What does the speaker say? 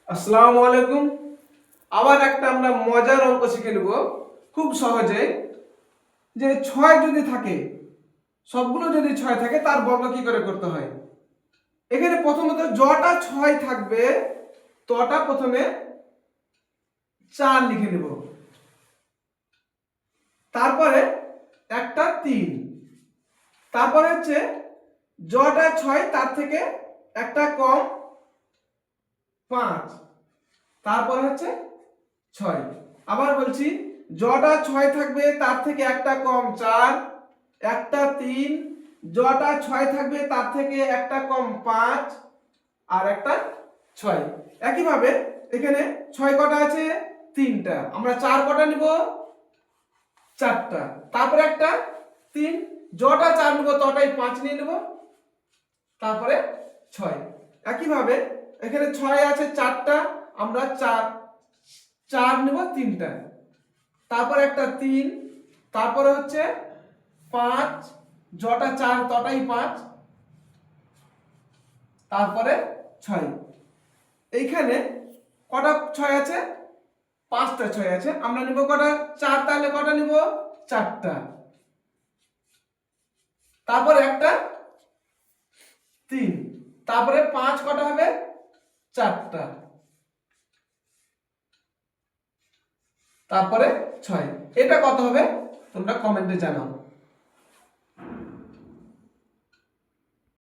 আসসালামু আলাইকুম। আবার একটা আমরা মজার অঙ্ক শিখে নেব খুব সহজে। যে 6 যদি থাকে, সবগুলো যদি 6 থাকে তার বর্গ কি করে করতে হয়। এখানে প্রথমত যটা 6 থাকবে তটা প্রথমে 4 লিখে নেব, তারপরে একটা 3, তারপরে হচ্ছে যটা 6 তার থেকে একটা কম 5, তারপরে হচ্ছে 6। আবার বলছি, যটা 6 থাকবে তার থেকে একটা কম 4, একটা 3, যটা 6 থাকবে তার থেকে একটা কম 5 আর একটা 6। একইভাবে এখানে 6 কটা আছে? 3টা। আমরা 4 কটা নিব? 4টা। তারপরে একটা 3, যটা 4 নিব তটাই 5 নিয়ে নেব, তারপরে 6। একইভাবে এখানে 6 আছে 4টা, আমরা 4 নেব 3টা, তারপরে একটা 3, তারপরে হচ্ছে 5, যটা 4 তটাই 5, তারপরে 6। এইখানে কটা 6 আছে? 5টা 6 আছে। আমরা নিব কটা? 4, তাহলে কটা নিব? 4টা। তারপরে একটা 3, তারপরে 5 কটা হবে? 4টা, তারপরে 6। এটা কত হবে তোমরা কমেন্টে জানাও।